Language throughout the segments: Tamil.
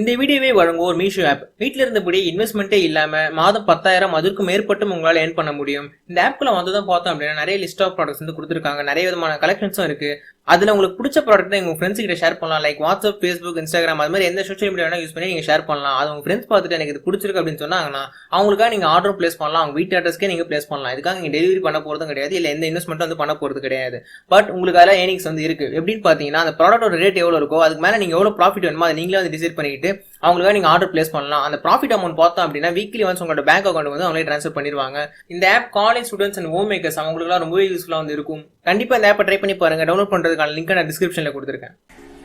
இந்த வீடியோவே வழங்குவோர் மீஷோ ஆப். வீட்டில இருந்தபடி இன்வெஸ்ட்மெண்ட்டே இல்லாம மாதம் 10,000 அதற்கு மேற்பட்டும் உங்களால ஏர்ன் பண்ண முடியும். இந்த ஆப்குள்ள வந்ததும் பார்த்தோம் அப்படின்னா நிறைய லிஸ்ட் ஆஃப் ப்ராடக்ட்ஸ் வந்து கொடுத்துருக்காங்க. நிறைய விதமான கலெக்ஷன்ஸும் இருக்கு. அதுல உங்களுக்கு பிடிச்ச ப்ராடக்ட் உங்க ஃப்ரெண்ட்ஸ் கிட்ட ஷேர் பண்ணலாம். லைக் வாட்ஸ்அப், ஃபேஸ்புக், இன்ஸ்டாகிராம் அது மாதிரி எந்த சோஷியல் மீடியா யூஸ் பண்ணி நீங்க ஷேர் பண்ணலாம். அது உங்க ஃப்ரெண்ட்ஸ் பார்த்துட்டு எனக்கு இது பிடிச்சிருக்கு அப்படின்னு சொன்னாங்கன்னா அவங்களுக்காக நீங்க ஆர்டர் பிளேஸ் பண்ணலாம். அவங்க வீட்டு அட்ரஸ்க்கே நீங்க பிளேஸ் பண்ணலாம். இதுக்காக நீங்க டெலிவரி பண்ண போறதும் கிடையாது, இல்ல எந்த இன்வெஸ்ட்மெண்ட்டும் வந்து பண்ண போறது கிடையாது. பட் உங்களுக்கு அதில் ஏர்னிங்ஸ் வந்து இருக்கு. எப்படின்னு பாத்தீங்கன்னா அந்த ப்ராடக்டோட ரேட் எவ்வளவு இருக்கோ அதுக்கு மேல நீங்க எவ்வளவு ப்ராஃபிட் வேணுமோ அதை நீங்களே வந்து டிசைட் பண்ணிட்டு அவங்களுக்காக நீங்க ஆர்டர் பிளேஸ் பண்ணலாம். அந்த ப்ராஃபிட் அமௌண்ட் பார்த்தோம் அப்படின்னா வீக்லி ஒன்ஸ் உங்களோட பேங்க் அக்கௌண்ட் வந்து அவங்களே ட்ரான்ஸ்ஃபர் பண்ணிடுவாங்க. இந்த app college students and homemakers அவங்களுக்குலாம் ரொம்பவே யூஸ்ஃபுல்லா வந்து இருக்கும். கண்டிப்பா இந்த ஆப்பை ட்ரை பண்ணி பாருங்க. டவுன்லோட் பண்றதுக்கான லிங்க் நான் டிஸ்கிரிப்ஷன்ல கொடுத்துருக்கேன்.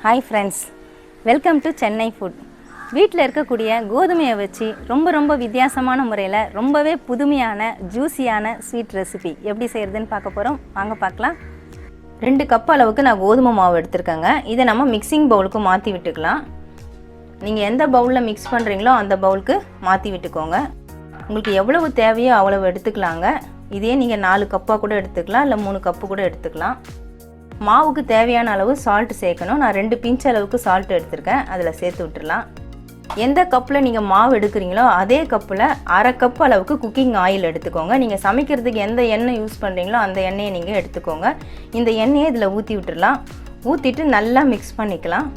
Hi friends, welcome to Chennai food. வீட்டில் இருக்கக்கூடிய கோதுமையை வச்சு ரொம்ப வித்தியாசமான முறையில் ரொம்பவே புதுமையான ஜூஸியான ஸ்வீட் ரெசிபி எப்படி செய்கிறதுன்னு பார்க்க போகிறோம். வாங்க பார்க்கலாம். 2 கப் அளவுக்கு நான் கோதுமை மாவு எடுத்திருக்கேங்க. இதை நம்ம மிக்சிங் பவுலுக்கு மாற்றி விட்டுக்கலாம். நீங்கள் எந்த பவுலில் மிக்ஸ் பண்ணுறீங்களோ அந்த பவுலுக்கு மாற்றி விட்டுக்கோங்க. உங்களுக்கு எவ்வளவு தேவையோ அவ்வளவு எடுத்துக்கலாங்க. இதே நீங்கள் 4 கப்பாக கூட எடுத்துக்கலாம், இல்லை 3 கப்பு கூட எடுத்துக்கலாம். மாவுக்கு தேவையான அளவு சால்ட் சேர்க்கணும். நான் 2 பிஞ்ச் அளவுக்கு சால்ட் எடுத்திருக்கேன், அதில் சேர்த்து விட்டுடலாம். எந்த கப்பில் நீங்கள் மாவு எடுக்கிறீங்களோ அதே கப்பில் 1/2 கப் அளவுக்கு குக்கிங் ஆயில் எடுத்துக்கோங்க. நீங்கள் சமைக்கிறதுக்கு எந்த எண்ணெய் யூஸ் பண்ணுறீங்களோ அந்த எண்ணெயை நீங்கள் எடுத்துக்கோங்க. இந்த எண்ணெயை இதில் ஊற்றி விட்டுடலாம். ஊற்றிட்டு நல்லா மிக்ஸ் பண்ணிக்கலாம்.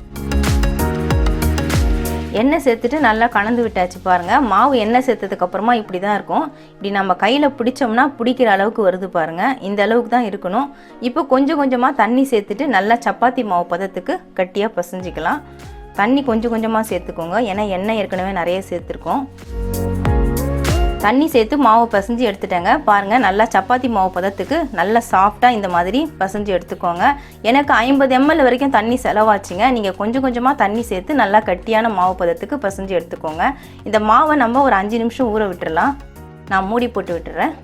எண்ணெய் சேர்த்துட்டு நல்லா கலந்து விட்டாச்சு பாருங்கள். மாவு எண்ணெய் சேர்த்ததுக்கப்புறமா இப்படி தான் இருக்கும். இப்படி நம்ம கையில் பிடிச்சோம்னா பிடிக்கிற அளவுக்கு வருது பாருங்கள். இந்த அளவுக்கு தான் இருக்கணும். இப்போ கொஞ்சம் கொஞ்சமாக தண்ணி சேர்த்துட்டு நல்லா சப்பாத்தி மாவு பதத்துக்கு கட்டியாக பசைஞ்சிக்கலாம். தண்ணி கொஞ்சம் கொஞ்சமாக சேர்த்துக்கோங்க, ஏன்னா எண்ணெய் ஏற்கனவே நிறைய சேர்த்துருக்கோம். தண்ணி சேர்த்து மாவு பசைஞ்சு எடுத்துட்டேங்க. பாருங்கள், நல்லா சப்பாத்தி மாவு பதத்துக்கு நல்லா சாஃப்டாக இந்த மாதிரி பசைஞ்சு எடுத்துக்கோங்க. எனக்கு 50 ml வரைக்கும் தண்ணி செலவாச்சுங்க. நீங்கள் கொஞ்சம் கொஞ்சமாக தண்ணி சேர்த்து நல்லா கட்டியான மாவு பதத்துக்கு பசைஞ்சு எடுத்துக்கோங்க. இந்த மாவை நம்ம ஒரு 5 நிமிஷம் ஊற விட்டுறலாம். நான் மூடி போட்டு விட்டுறேன்.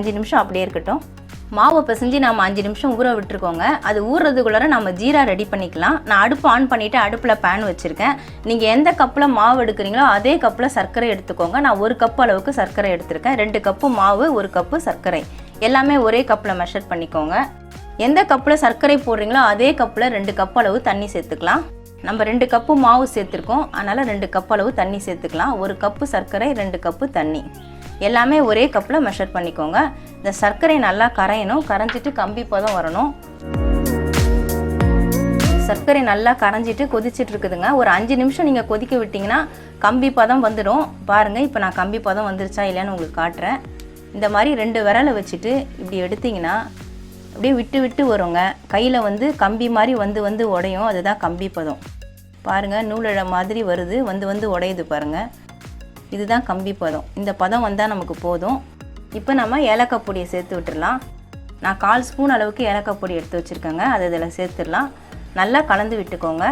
5 நிமிஷம் அப்படியே இருக்கட்டும். மாவை பசைஞ்சு நம்ம 5 நிமிஷம் ஊற விட்டுருக்கோங்க. அது ஊறுறதுக்குள்ளார நம்ம ஜீரா ரெடி பண்ணிக்கலாம். நான் அடுப்பு ஆன் பண்ணிவிட்டு அடுப்பில் பேன் வச்சுருக்கேன். நீங்கள் எந்த கப்பில் மாவு எடுக்கிறீங்களோ அதே கப்பில் சர்க்கரை எடுத்துக்கோங்க. நான் 1 கப் அளவுக்கு சர்க்கரை எடுத்திருக்கேன். 2 கப்பு மாவு, 1 கப்பு சர்க்கரை, எல்லாமே ஒரே கப்பில் மெஷர் பண்ணிக்கோங்க. எந்த கப்பில் சர்க்கரை போடுறீங்களோ அதே கப்பில் 2 கப் அளவு தண்ணி சேர்த்துக்கலாம். நம்ம 2 கப்பு மாவு சேர்த்துருக்கோம், அதனால் 2 கப் அளவு தண்ணி சேர்த்துக்கலாம். 1 கப்பு சர்க்கரை, 2 கப்பு தண்ணி, எல்லாமே ஒரே கப்பில் மெஷர் பண்ணிக்கோங்க. இந்த சர்க்கரை நல்லா கரையணும். கரைஞ்சிட்டு கம்பி பதம் வரணும். சர்க்கரை நல்லா கரைஞ்சிட்டு கொதிச்சிட்டு இருக்குதுங்க. ஒரு 5 நிமிஷம் நீங்கள் கொதிக்க விட்டிங்கன்னா கம்பி பதம் வந்துடும். பாருங்கள், இப்போ நான் கம்பி பதம் வந்துருச்சா இல்லையான்னு உங்களுக்கு காட்டுறேன். இந்த மாதிரி 2 விரலை வச்சுட்டு இப்படி எடுத்திங்கன்னா அப்படியே விட்டு விட்டு வருங்க. கையில் வந்து கம்பி மாதிரி வந்து உடையும். அதுதான் கம்பி பதம். பாருங்கள், நூலிழ மாதிரி வருது, வந்து உடையுது பாருங்கள். இதுதான் கம்பி பதம். இந்த பதம் வந்தால் நமக்கு போதும். இப்போ நம்ம ஏலக்காய் பொடியை சேர்த்து விட்டுடலாம். நான் 1/4 ஸ்பூன் அளவுக்கு ஏலக்காய் பொடி எடுத்து வச்சுருக்கேங்க. அது இதில் சேர்த்துடலாம். நல்லா கலந்து விட்டுக்கோங்க.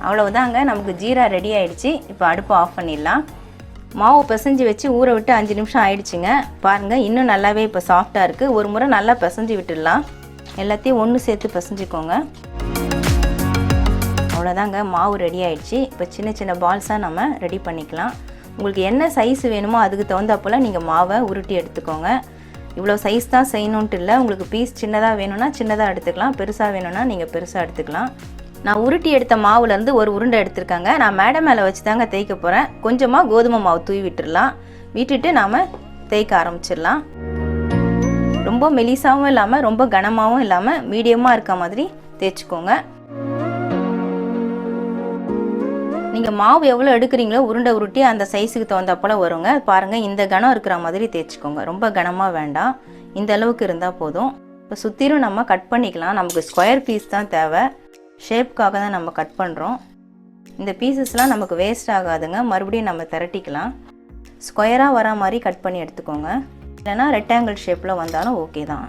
அவ்வளவுதாங்க, நமக்கு ஜீரா ரெடி ஆகிடுச்சு. இப்போ அடுப்பை ஆஃப் பண்ணிடலாம். மாவு பிசைஞ்சு வச்சு ஊற விட்டு 5 நிமிஷம் ஆயிடுச்சுங்க. பாருங்கள், இன்னும் நல்லாவே இப்போ சாஃப்டாக இருக்குது. ஒரு முறை நல்லா பிசைஞ்சு விட்டுடலாம். எல்லாத்தையும் ஒன்று சேர்த்து பிசைஞ்சிக்கோங்க. அவ்வளோதாங்க, மாவு ரெடி ஆகிடுச்சு. இப்போ சின்ன பால்ஸாக நம்ம ரெடி பண்ணிக்கலாம். உங்களுக்கு என்ன சைஸ் வேணுமோ அதுக்கு தகுந்தாப்போல் நீங்கள் மாவை உருட்டி எடுத்துக்கோங்க. இவ்வளோ சைஸ் தான் செய்யணுன்ட்டு இல்லை. உங்களுக்கு பீஸ் சின்னதாக வேணும்னா சின்னதாக எடுத்துக்கலாம், பெருசாக வேணும்னா நீங்கள் பெருசாக எடுத்துக்கலாம். நான் உருட்டி எடுத்த மாவுலேருந்து ஒரு உருண்டை எடுத்துருக்காங்க. நான் மேடை மேலே வச்சு தாங்க தேய்க்க போகிறேன். கொஞ்சமாக கோதுமை மாவு தூவி விட்டுடலாம். விட்டுட்டு நாம் தேய்க்க ஆரம்பிச்சிடலாம். ரொம்ப மெலிசாகவும் இல்லாமல் ரொம்ப கனமாகவும் இல்லாமல் மீடியமாக இருக்க மாதிரி தேய்ச்சிக்கோங்க. நீங்கள் மாவு எவ்வளோ எடுக்கிறீங்களோ உருண்டை உருட்டி அந்த சைஸுக்கு தகுந்தாப்போல் வருங்க. பாருங்கள், இந்த கனம் இருக்கிற மாதிரி தேய்ச்சிக்கோங்க. ரொம்ப கனமாக வேண்டாம், இந்த அளவுக்கு இருந்தால் போதும். இப்போ சுற்றிலும் நம்ம கட் பண்ணிக்கலாம். நமக்கு ஸ்கொயர் பீஸ் தான் தேவை. ஷேப்புக்காக தான் நம்ம கட் பண்ணுறோம். இந்த பீசஸ்லாம் நமக்கு வேஸ்ட் ஆகாதுங்க. மறுபடியும் நம்ம திரட்டிக்கலாம். ஸ்கொயராக வர மாதிரி கட் பண்ணி எடுத்துக்கோங்க. இல்லைனா ரெக்டாங்கிள் ஷேப்பில் வந்தாலும் ஓகே தான்.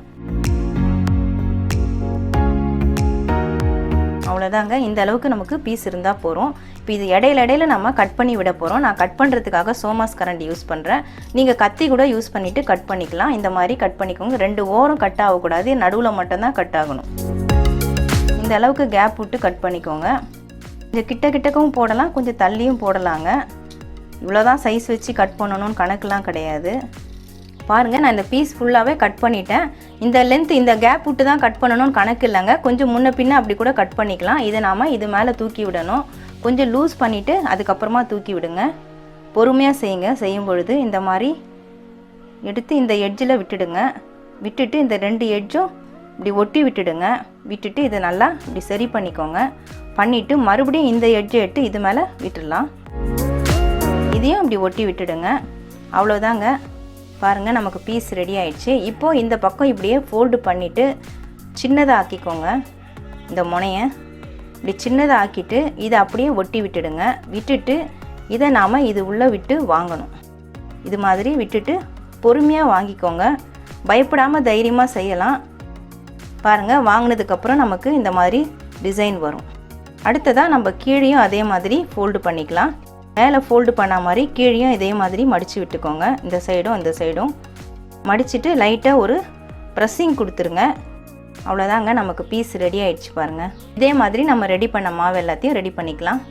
அவ்வளோதாங்க, இந்த அளவுக்கு நமக்கு பீஸ் இருந்தால் போகிறோம். இப்போ இது இடையில நம்ம கட் பண்ணி விட போகிறோம். நான் கட் பண்ணுறதுக்காக சோமாஸ் கரண்டி யூஸ் பண்ணுறேன். நீங்கள் கத்தி கூட யூஸ் பண்ணிவிட்டு கட் பண்ணிக்கலாம். இந்த மாதிரி கட் பண்ணிக்கோங்க. 2 ஓரம் கட் ஆகக்கூடாது, நடுவில் மட்டும்தான் கட் ஆகணும். இந்த அளவுக்கு கேப் விட்டு கட் பண்ணிக்கோங்க. கொஞ்சம் கிட்டக்கவும் போடலாம், கொஞ்சம் தள்ளியும் போடலாங்க. இவ்வளோதான் சைஸ் வச்சு கட் பண்ணணும்னு கணக்கெலாம் கிடையாது. பாருங்கள், நான் இந்த பீஸ் ஃபுல்லாகவே கட் பண்ணிட்டேன். இந்த லென்த் இந்த கேப் விட்டு தான் கட் பண்ணணும்னு கணக்கு இல்லைங்க. கொஞ்சம் முன்ன பின்ன அப்படி கூட கட் பண்ணிக்கலாம். இதை நாம் இது மேலே தூக்கி விடணும். கொஞ்சம் லூஸ் பண்ணிவிட்டு அதுக்கப்புறமா தூக்கி விடுங்க. பொறுமையாக செய்யுங்க. செய்யும் பொழுது இந்த மாதிரி எடுத்து இந்த எட்ஜில் விட்டுடுங்க. விட்டுட்டு இந்த 2 எட்ஜும் இப்படி ஒட்டி விட்டுடுங்க. விட்டுட்டு இதை நல்லா இப்படி சரி பண்ணிக்கோங்க. பண்ணிவிட்டு மறுபடியும் இந்த எட்ஜை எடுத்து இது மேலே விட்டுடலாம். இதையும் இப்படி ஒட்டி விட்டுடுங்க. அவ்வளோதாங்க. பாருங்கள், நமக்கு பீஸ் ரெடி ஆயிடுச்சு. இப்போது இந்த பக்கம் இப்படியே ஃபோல்டு பண்ணிவிட்டு சின்னதாக ஆக்கிக்கோங்க. இந்த முனையை இப்படி சின்னதாக ஆக்கிட்டு இதை அப்படியே ஒட்டி விட்டுடுங்க. விட்டுட்டு இதை நாம் இது உள்ளே விட்டு வாங்கணும். இது மாதிரி விட்டுட்டு பொறுமையாக வாங்கிக்கோங்க. பயப்படாமல் தைரியமாக செய்யலாம். பாருங்கள், வாங்கினதுக்கப்புறம் நமக்கு இந்த மாதிரி டிசைன் வரும். அடுத்ததாக நம்ம கீழேயும் அதே மாதிரி ஃபோல்டு பண்ணிக்கலாம். மேலே ஃபோல்டு பண்ண மாதிரி கீழேயும் இதே மாதிரி மடித்து விட்டுக்கோங்க. இந்த சைடும் இந்த சைடும் மடிச்சுட்டு லைட்டாக ஒரு ப்ரெஸ்ஸிங் கொடுத்துருங்க. அவ்வளோதாங்க, நமக்கு பீஸ் ரெடி ஆயிடுச்சு பாருங்கள். இதே மாதிரி நம்ம ரெடி பண்ண மாவு எல்லாத்தையும் ரெடி பண்ணிக்கலாம்.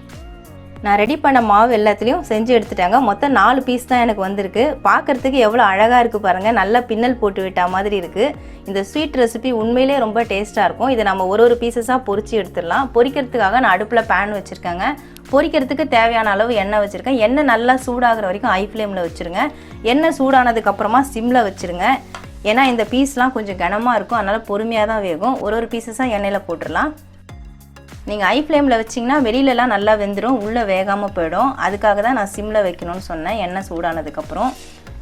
நான் ரெடி பண்ண மாவு எல்லாத்துலேயும் செஞ்சு எடுத்துட்டாங்க. மொத்தம் 4 பீஸ் தான் எனக்கு வந்திருக்கு. பார்க்குறதுக்கு எவ்வளோ அழகாக இருக்குது பாருங்கள். நல்லா பின்னல் போட்டு விட்ட மாதிரி இருக்குது. இந்த ஸ்வீட் ரெசிபி உண்மையிலே ரொம்ப டேஸ்ட்டாக இருக்கும். இதை நம்ம ஒரு பீசஸாக பொரித்து எடுத்துடலாம். பொரிக்கிறதுக்காக நான் அடுப்பில் பேன் வச்சுருக்கேங்க. பொரிக்கிறதுக்கு தேவையான அளவு எண்ணெய் வச்சுருக்கேன். எண்ணெய் நல்லா சூடாகிற வரைக்கும் ஹை ஃப்ளேமில் வச்சுருங்க. எண்ணெய் சூடானதுக்கப்புறமா சிம்மில் வச்சுருங்க. ஏன்னா இந்த பீஸ்லாம் கொஞ்சம் கனமாக இருக்கும், அதனால் பொறுமையாக தான் வேகும். ஒரு பீசஸாக எண்ணெயில் போட்டுடலாம். நீங்கள் ஹை ஃப்ளேமில் வச்சிங்கன்னா வெளியிலலாம் நல்லா வெந்துடும், உள்ளே வேகாமல் போயிடும். அதுக்காக தான் நான் சிம்மில் வைக்கணும்னு சொன்னேன். எண்ணெய் சூடானதுக்கப்புறம்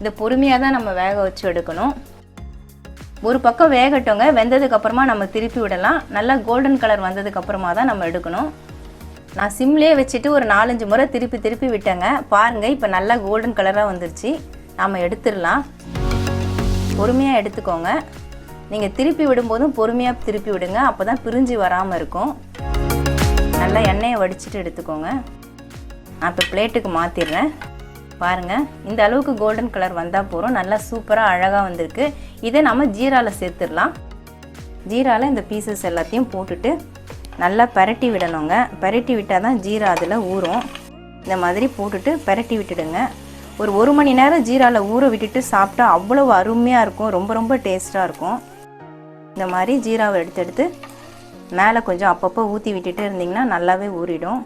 இதை பொறுமையாக தான் நம்ம வேக வச்சு எடுக்கணும். ஒரு பக்கம் வேகட்டோங்க. வெந்ததுக்கப்புறமா நம்ம திருப்பி விடலாம். நல்லா கோல்டன் கலர் வந்ததுக்கப்புறமா தான் நம்ம எடுக்கணும். நான் சிம்லேயே வச்சுட்டு ஒரு 4-5 முறை திருப்பி விட்டேங்க. பாருங்கள், இப்போ நல்லா கோல்டன் கலராக வந்துருச்சு. நாம் எடுத்துடலாம். பொறுமையாக எடுத்துக்கோங்க. நீங்கள் திருப்பி விடும்போதும் பொறுமையாக திருப்பி விடுங்க. அப்போ தான் பிரிஞ்சு வராமல் இருக்கும். நல்லா எண்ணெயை வடிச்சிட்டு எடுத்துக்கோங்க. நான் இப்போ பிளேட்டுக்கு மாற்றிடுறேன். பாருங்கள், இந்த அளவுக்கு கோல்டன் கலர் வந்தால் போகிறோம். நல்லா சூப்பராக அழகாக வந்திருக்கு. இதை நம்ம ஜீராவில் சேர்த்துடலாம். ஜீராவில் இந்த பீசஸ் எல்லாத்தையும் போட்டுட்டு நல்லா பரட்டி விடணுங்க. பரட்டி விட்டால் தான் ஜீரா அதில் ஊறும். இந்த மாதிரி போட்டுட்டு பரட்டி விட்டுடுங்க. ஒரு மணி நேரம் ஜீராவில் ஊற விட்டுட்டு சாப்பிட்டா அவ்வளோ அருமையாக இருக்கும். ரொம்ப டேஸ்ட்டாக இருக்கும். இந்த மாதிரி ஜீராவை எடுத்து மேலே கொஞ்சம் அப்பப்போ ஊற்றி விட்டுட்டு இருந்திங்கன்னா நல்லாவே ஊறிடும்.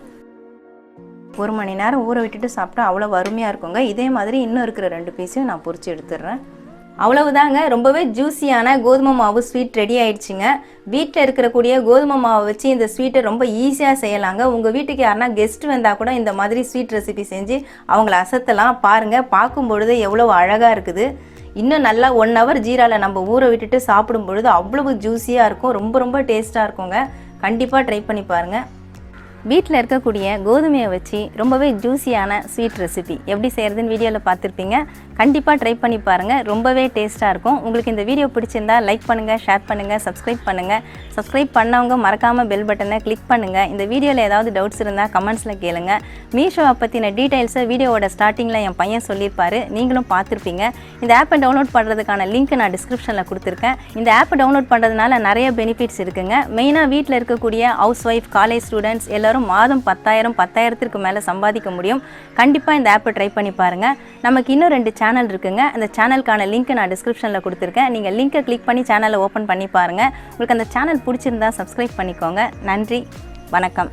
1 மணி நேரம் ஊற விட்டுட்டு சாப்பிட்டா அவ்வளோ அருமையாக இருக்குங்க. இதே மாதிரி இன்னும் இருக்கிற 2 பீஸையும் நான் பொரிச்சு எடுத்துடுறேன். அவ்வளவுதாங்க, ரொம்பவே ஜூஸியான கோதுமை மாவு ஸ்வீட் ரெடி ஆயிடுச்சுங்க. வீட்டில் இருக்கக்கூடிய கோதுமை மாவை வச்சு இந்த ஸ்வீட்டை ரொம்ப ஈஸியாக செய்யலாங்க. உங்கள் வீட்டுக்கு யாருன்னா கெஸ்ட் வந்தால் கூட இந்த மாதிரி ஸ்வீட் ரெசிபி செஞ்சு அவங்கள அசத்தலாம். பாருங்கள், பார்க்கும் பொழுது எவ்வளோ அழகாக இருக்குது. இன்னும் நல்லா 1 ஹவர் ஜீராவில் நம்ம ஊற விட்டுட்டு சாப்பிடும் பொழுது அவ்வளவு ஜூஸியாக இருக்கும். ரொம்ப டேஸ்ட்டாக இருக்குங்க. கண்டிப்பாக ட்ரை பண்ணி பாருங்கள். வீட்டில் இருக்கக்கூடிய கோதுமையை வச்சு ரொம்பவே ஜூஸியான ஸ்வீட் ரெசிபி எப்படி செய்கிறதுன்னு வீடியோவில் பார்த்துருப்பீங்க. கண்டிப்பாக ட்ரை பண்ணி பாருங்கள். ரொம்பவே டேஸ்ட்டாக இருக்கும். உங்களுக்கு இந்த வீடியோ பிடிச்சிருந்தா லைக் பண்ணுங்கள், ஷேர் பண்ணுங்கள், சப்ஸ்கிரைப் பண்ணுங்கள். சப்ஸ்கிரைப் பண்ணவங்க மறக்காமல் பெல் பட்டனை கிளிக் பண்ணுங்கள். இந்த வீடியோவில் ஏதாவது டவுட்ஸ் இருந்தால் கமெண்ட்ஸில் கேளுங்க. மீஷோவை பற்றின டீட்டெயில்ஸை வீடியோவோட ஸ்டார்டிங்கில் என் பையன் சொல்லியிருப்பார், நீங்களும் பார்த்துருப்பீங்க. இந்த ஆப்பை டவுன்லோட் பண்ணுறதுக்கான லிங்க் நான் டிஸ்கிரிப்ஷனில் கொடுத்துருக்கேன். இந்த ஆப்பை டவுன்லோட் பண்ணுறதுனால நிறைய பெனிஃபிட்ஸ் இருக்குங்க. மெயினாக வீட்டில் இருக்கக்கூடிய ஹவுஸ் ஒய்ஃப், காலேஜ் ஸ்டூடெண்ட்ஸ் எல்லோரும் மாதம் 10,000 மேலே சம்பாதிக்க முடியும். கண்டிப்பாக இந்த ஆப்பை ட்ரை பண்ணி பாருங்கள். நமக்கு இன்னும் 2 சேனல் இருக்குங்க. அந்த சேனலுக்கான லிங்க் நான் டிஸ்கிரிப்ஷனில் கொடுத்துருக்கேன். நீங்கள் லிங்கை கிளிக் பண்ணி சேனலை ஓப்பன் பண்ணி பாருங்கள். உங்களுக்கு அந்த சேனல் பிடிச்சிருந்தா சப்ஸ்கிரைப் பண்ணிக்கோங்க. நன்றி, வணக்கம்.